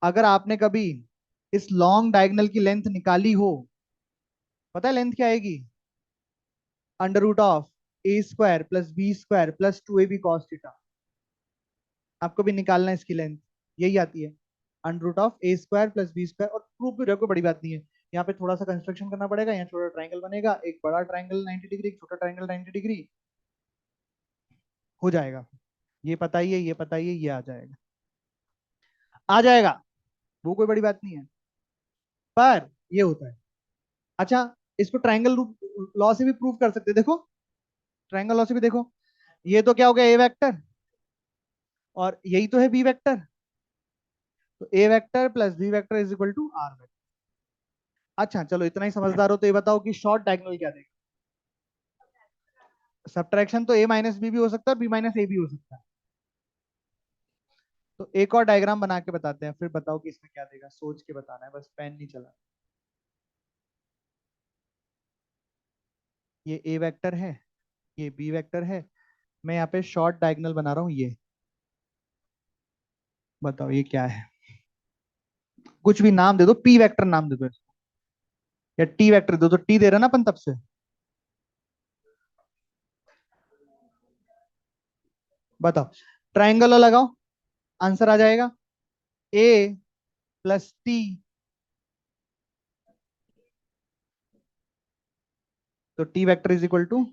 अगर आपने कभी इस लॉन्ग डायगोनल की लेंथ निकाली हो, पता है लेंथ क्या आएगी? Under root of A square plus B square plus 2ab cos theta. आपको भी निकालना है इसकी लेंथ, यही आती है, under root of A square plus B square. और प्रूफ भी रखो, बड़ी बात नहीं है। यहाँ पे थोड़ा सा कंस्ट्रक्शन करना पड़ेगा, यहाँ छोटा ट्राइंगल बनेगा, एक बड़ा ट्राइंगल 90 डिग्री, एक छोटा ट्राइंगल 90 डिग्री, हो जाएगा। ये पता ही है, ये पता ही है, ये आ जाएगा, आ जाएगा। वो कोई बड़ी बात नहीं है, पर ये होता है। अच्छा, इसको ट्राइंगल लॉ से भी प्रूव कर सकते हैं, देखो। ट्राइंगल लॉ से भी देखो। ये तो क्या हो गया, ए वेक्टर, और यही तो है बी वेक्टर। तो A vector plus B vector is equal to R vector. अच्छा चलो, इतना ही समझदार हो तो ये बताओ कि शॉर्ट डायगोनल क्या देगा? सब्ट्रैक्शन तो ए माइनस बी भी हो सकता है और बी माइनस ए भी हो सकता है। तो एक और डायग्राम बना के बताते हैं, फिर बताओ कि इसमें क्या देगा, सोच के बताना है, बस पेन नहीं चला। ये ए वेक्टर है, ये बी वेक्टर है। मैं यहाँ पे शॉर्ट डायगोनल बना रहा हूँ, ये बताओ ये क्या है? कुछ भी नाम दे दो, पी वेक्टर नाम दे दो इसको, या टी वेक्टर दो, तो टी दे रहा ना अपन तब से। बताओ, ट्राइंगल लगाओ, आंसर आ जाएगा। ए प्लस टी, तो T vector is equal to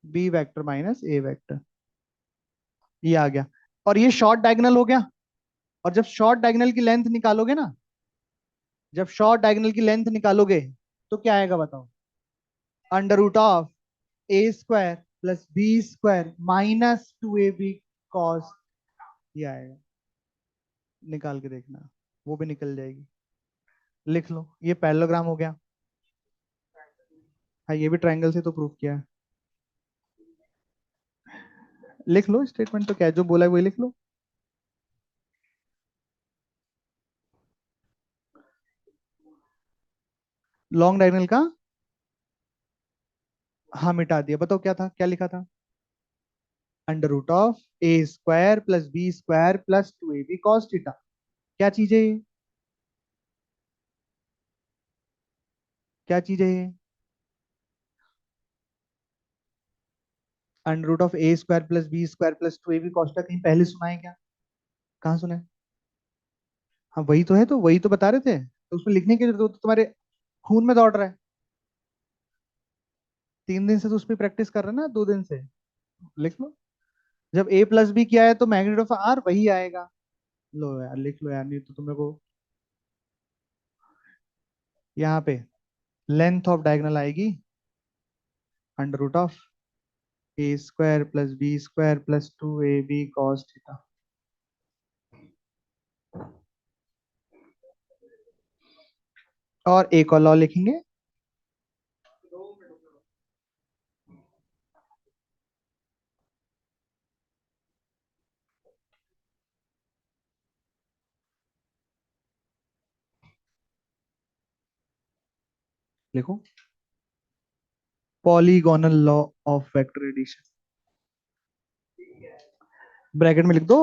B vector minus A vector. ये आ गया। और ये शॉर्ट डायगोनल हो गया। और जब शॉर्ट डायगोनल की लेंथ निकालोगे ना, जब शॉर्ट डायगोनल की लेंथ निकालोगे, तो क्या आएगा बताओ? Under root of A square plus B square minus 2ab cos, ये आएगा। निकाल के देखना, वो भी निकल जाएगी। लिख लो, ये पैरेललोग्राम हो गया। हाँ, ये भी ट्रायंगल से तो प्रूव किया है। लिख लो स्टेटमेंट, तो क्या है, जो बोला है वही लिख लो। लॉन्ग डायगोनल का, हाँ मिटा दिया। बताओ क्या था, क्या लिखा था? Under root of A square plus B square plus 2ab cos theta. क्या चीज है ये? क्या चीज है ये? Under root of A square plus B square plus 2ab cos theta, कहीं पहले सुना है क्या? कहाँ सुना है? हाँ वही तो है, तो वही तो बता रहे थे, तो उसमें लिखने की जरूरत, तो तुम्हारे खून में दौड़ रहा है। 3 दिन से तो उस पर प्रैक्टिस कर रहे हैं ना, 2 दिन से। लिख लो। जब ए प्लस बी किया है तो मैग्नीट्यूड ऑफ आर वही आएगा। लो यार लिख लो यार, नहीं तो तुम्हें को यहाँ पे लेंथ ऑफ डायगोनल आएगी under root of A square plus B square plus 2ab cos theta. और एक और लॉ लिखेंगे। लिखो, polygonal law of vector addition. Bracket में लिख दो,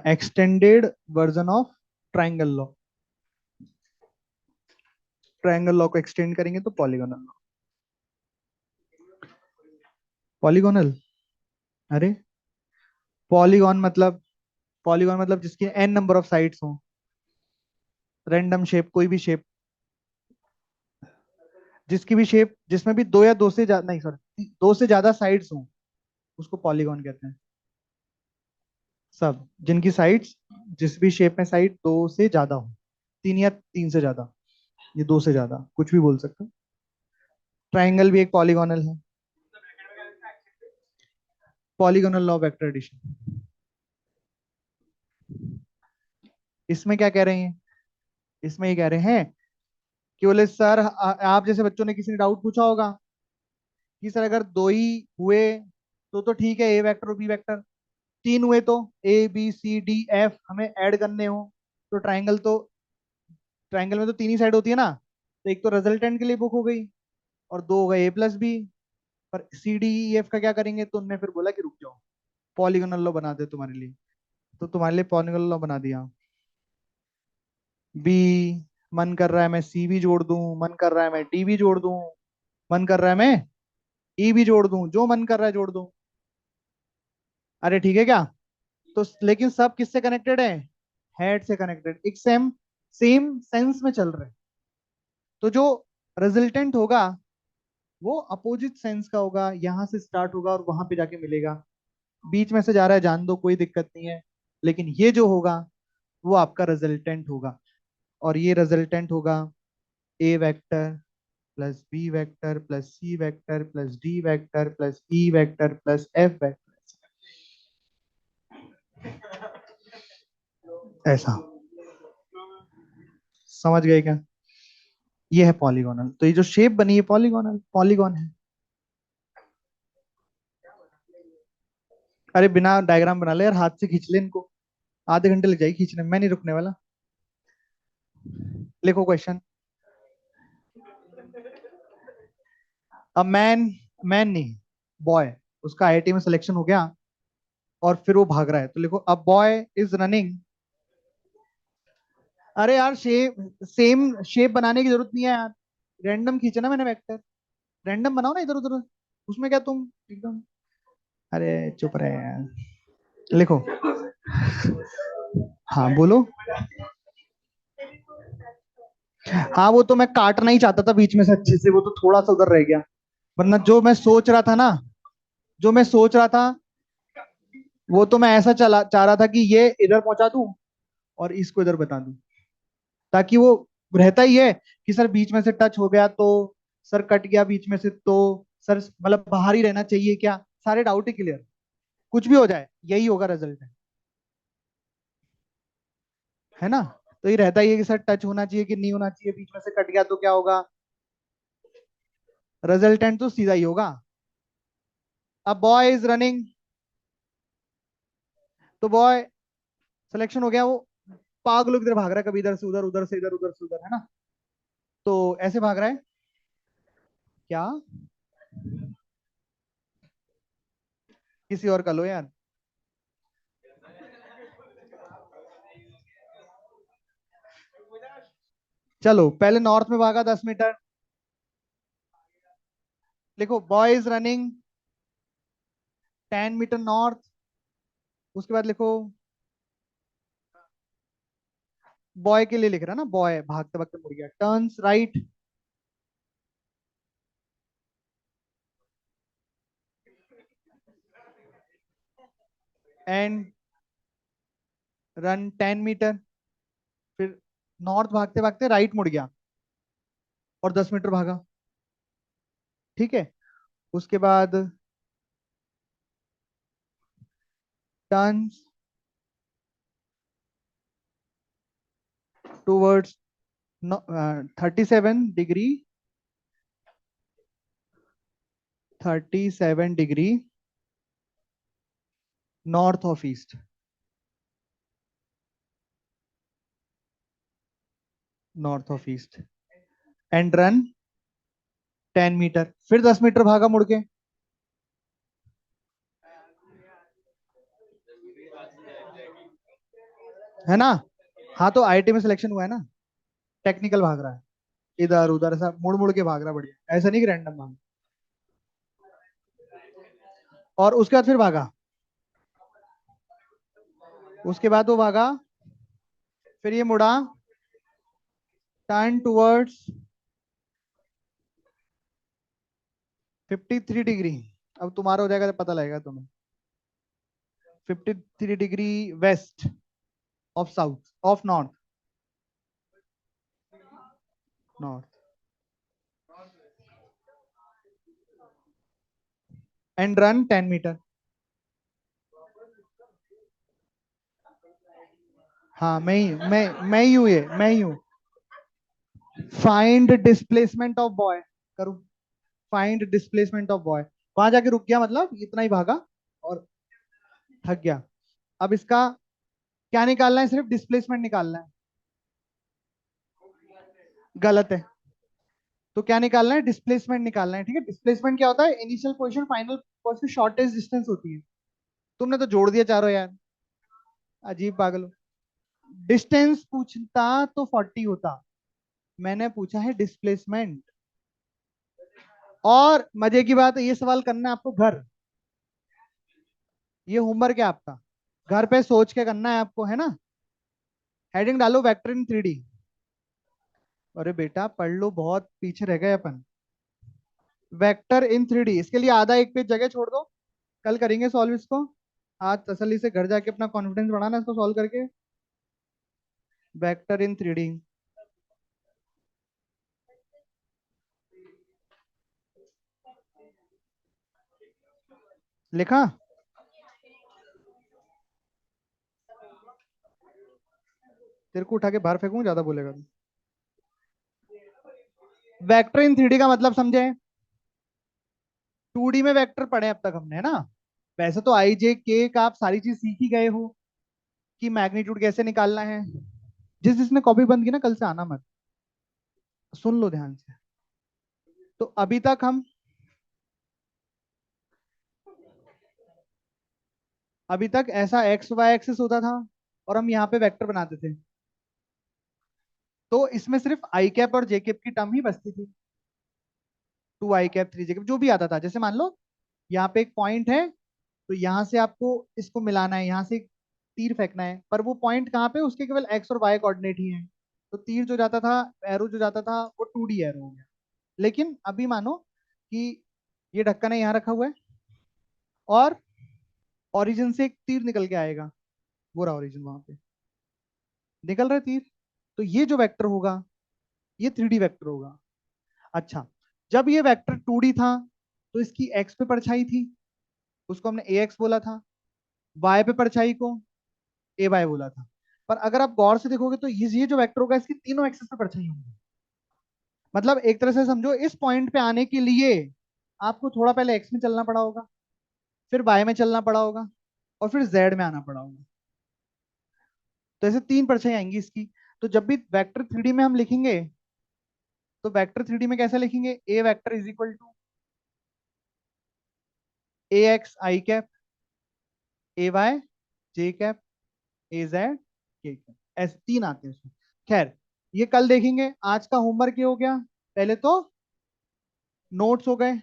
extended version of triangle law. Triangle law को एक्सटेंड करेंगे तो पॉलीगोनल लॉ। पॉलीगोनल, अरे पॉलीगॉन मतलब जिसके एन नंबर ऑफ साइड्स हो, रैंडम शेप, कोई भी शेप, जिसकी भी शेप जिसमें भी दो या दो से ज्यादा, नहीं सॉरी, दो से ज्यादा साइड्स हो, उसको पॉलीगॉन कहते हैं। सब जिनकी साइड्स, जिस भी शेप में साइड दो से ज्यादा हो, 3 या 3 से ज्यादा, ये 2 से ज्यादा, कुछ भी बोल सकते हो। ट्राइंगल भी एक पॉलीगोनल है। Polygonal law vector addition. इसमें क्या कह रहे हैं? इसमें ये कह रहे हैं कि बोले सर, आप जैसे बच्चों ने किसी ने डाउट पूछा होगा कि सर अगर दो ही हुए तो ठीक है, ए वेक्टर और बी वेक्टर। 3 हुए तो A B C D F हमें ऐड करने हो, तो ट्राइंगल में तो 3 ही साइड होती है ना, तो एक तो रिजल्टेंट के लिए बुक हो गई, और 2 हो गए A+B। पर C D E F का क्या करेंगे? तो उनने फिर बोला कि रुक जाओ, पॉलीगोनल लॉ बना दे तुम्हारे लिए। तो तुम्हारे लिए पॉलीगोनल लॉ बना दिया। बी, मन कर रहा है मैं C भी जोड़ दूं, मन कर रहा है मैं D भी जोड़ दूं, मन कर रहा है मैं E भी जोड़ दूं, जो मन कर रहा है जोड़ दूं। अरे ठीक है क्या? तो लेकिन सब किससे कनेक्टेड है? हेड से कनेक्टेड, एक सेम सेम सेंस में चल रहे हैं। तो जो रिजल्टेंट होगा वो अपोजिट सेंस का होगा, यहां से स्टार्ट होगा और वहां पे जाके मिलेगा। बीच में से जा रहा है जान दो, कोई दिक्कत नहीं है, लेकिन ये जो होगा वो आपका रिजल्टेंट होगा। और ये रिजल्टेंट होगा A vector plus B vector plus C vector plus D vector plus E vector plus F vector, ऐसा। समझ गए क्या? ये है पॉलीगोनल, तो ये जो शेप बनी है पॉलीगोनल, पॉलीगॉन है। अरे बिना डायग्राम बना ले यार, हाथ से खींच ले इनको, आधे घंटे लग जाएगी खींचने में, मैं नहीं रुकने वाला। लिखो क्वेश्चन। अ मैन, मैन नहीं, बॉय, उसका आईआईटी में सिलेक्शन हो गया और फिर वो भाग रहा है, तो लिखो अ बॉय इज रनिंग। अरे यार शेप, सेम शेप बनाने की जरूरत नहीं है यार, रैंडम खींचना मैंने वेक्टर, रैंडम बनाओ ना इधर उधर, उसमें क्या तुम एकदम। अरे चुप रहे यार। लिखो, हाँ बोलो। हाँ वो तो मैं काटना ही चाहता था बीच में से अच्छे से, वो तो थोड़ा सा उधर रह गया, वरना जो मैं सोच रहा था ना, जो मैं सोच रहा था वो तो मैं ऐसा चला चाह रहा था कि ये इधर पहुंचा दूं और इसको इधर बता दूं, ताकि वो रहता ही है कि सर बीच में से टच हो गया तो, सर कट गया बीच में से तो, सर मतलब बाहर ही रहना चाहिए क्या, सारे डाउट ही क्लियर, कुछ भी हो जाए यही होगा रिजल्ट, है ना? तो ये रहता ही है कि सर टच होना चाहिए कि नहीं होना चाहिए, बीच में से कट गया तो क्या होगा। रिजल्टेंट तो सीधा ही होगा। अब बॉय इज रनिंग, तो बॉय सिलेक्शन हो गया, वो पागलों की तरह भाग रहा है, कभी इधर से उधर, उधर से इधर, उधर से उधर, है ना। तो ऐसे भाग रहा है क्या, किसी और का लो यार। चलो पहले नॉर्थ में भागा 10 मीटर। लिखो boy is running 10 metre north. उसके बाद लिखो, बॉय के लिए लिख रहा है ना, बॉय भागते भागते मुड़ गया, turns right and run 10 metre. फिर नॉर्थ भागते भागते राइट मुड़ गया और 10 मीटर भागा। ठीक है। उसके बाद turns towards 37 degree, 37 degree north of east, north of east and run 10 metre. फिर 10 मीटर भागा मुड़ के। है ना। हाँ तो आईआईटी में सिलेक्शन हुआ है ना। टेक्निकल भाग रहा है, इधर उधर ऐसा मुड़ मुड़ के भाग रहा है, बढ़िया, ऐसा नहीं कि रैंडम भाग। और उसके बाद फिर भागा, उसके बाद वो भागा, फिर ये मुड़ा, टर्न टूवर्ड्स 53 डिग्री। अब तुम्हारा हो जाएगा तो पता लगेगा तुम्हें। 53 degree west of south of north, north and run 10 metre. हाँ मैं ही हूँ, ये मैं ही हूँ। फाइंड डिस्प्लेसमेंट ऑफ बॉय करूँ, फाइंड डिस्प्लेसमेंट ऑफ बॉय। वहां जाके रुक गया, मतलब इतना ही भागा और थक गया। अब इसका क्या निकालना है, सिर्फ डिस्प्लेसमेंट निकालना है। गलत है। तो क्या निकालना है, डिस्प्लेसमेंट निकालना है। ठीक है, डिस्प्लेसमेंट क्या होता है, initial position final position shortest distance होती है। तुमने तो जोड़ दिया चारों यार, अजीब पागल हो। डिस्टेंस पूछता तो 40 होता, मैंने पूछा है डिस्प्लेसमेंट। और मजे की बात है, ये सवाल करना है आपको घर, ये होमवर्क है आपका, घर पे सोच के करना है आपको, है ना। हेडिंग डालो वेक्टर इन 3D। अरे बेटा पढ़ लो, बहुत पीछे रह गए अपन। वेक्टर इन 3D, इसके लिए आधा एक पेज जगह छोड़ दो, कल करेंगे सॉल्व इसको। आज तसल्ली से घर जाके अपना कॉन्फिडेंस बढ़ाना इसको सॉल्व करके। वेक्टर इन 3D लिखा। तेरे को उठा के बाहर फेंकूं, ज्यादा बोलेगा तो। वेक्टर इन 3D का मतलब समझे। 2D में वेक्टर पढ़े अब तक हमने, है ना। वैसे तो आई जे के का आप सारी चीज सीख ही गए हो कि मैग्नीट्यूड कैसे निकालना है। जिस जिसने कॉपी बंद की ना, कल से आना मत, सुन लो ध्यान से। तो अभी तक ऐसा एक्स वाई एक्सिस होता था और हम यहाँ पे वेक्टर बनाते थे। तो इसमें सिर्फ आई कैप और जे कैप की टर्म ही बचती थी। 2 आई कैप 3 जे कैप जो भी आता था, जैसे मान लो यहाँ पे एक पॉइंट है, तो यहाँ से आपको इसको मिलाना है, यहाँ से एक तीर फेंकना है, पर वो पॉइंट कहाँ पे, उसके केवल एक्स और वाई कोऑर्डिनेट ही है। तो तीर जो जाता था, एरो जो जाता था, वो 2D एरो हो गया। लेकिन अभी मानो कि ये ढक्कन है, यहाँ रखा हुआ है, और ओरिजिन से एक तीर निकल के आएगा, वो रहा ओरिजिन वहां पे, निकल रहा है तीर। तो ये जो वेक्टर होगा, ये 3D वेक्टर होगा। अच्छा, जब ये वेक्टर 2D था, तो इसकी एक्स पे परछाई थी, उसको हमने ए एक्स बोला था। वाई पे परछाई को ए वाई बोला था। पर अगर आप गौर से देखोगे तो ये जो वेक्टर होगा, इसकी तीनों एक्सिस पे परछाई होंगी। मतलब एक तरह से समझो, इस पॉइंट पे आने के लिए आपको थोड़ा पहले एक्स में चलना पड़ा होगा, फिर वाई में चलना पड़ा होगा, और फिर जेड में आना पड़ा होगा। तो ऐसे तीन परछाई आएंगी इसकी। तो जब भी वेक्टर थ्री में हम लिखेंगे, तो वेक्टर थ्री में कैसे लिखेंगे? A vector is equal to A X I cap, A Y J cap, A Z K cap, ऐसे तीन आते हैं उसमें। खैर, ये कल देखेंगे, आज का होमवर्क ये हो गया। पहले तो नोट्स हो गए,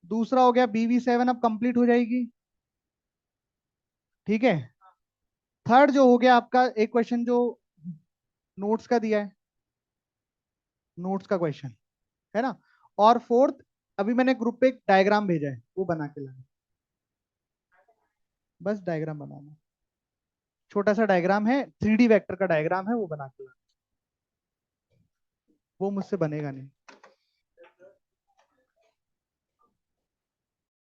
दूसरा हो गया BV7 अब कंप्लीट हो जाएगी। ठीक है। थर्ड जो हो गया आपका, एक क्वेश्चन जो नोट्स का दिया है, नोट्स का क्वेश्चन है ना। और फोर्थ, अभी मैंने ग्रुप पे एक डायग्राम भेजा है, वो बना के लाना। बस डायग्राम बनाना, छोटा सा डायग्राम है, 3D वेक्टर का डायग्राम है, वो बना के लाना। वो मुझसे बनेगा नहीं।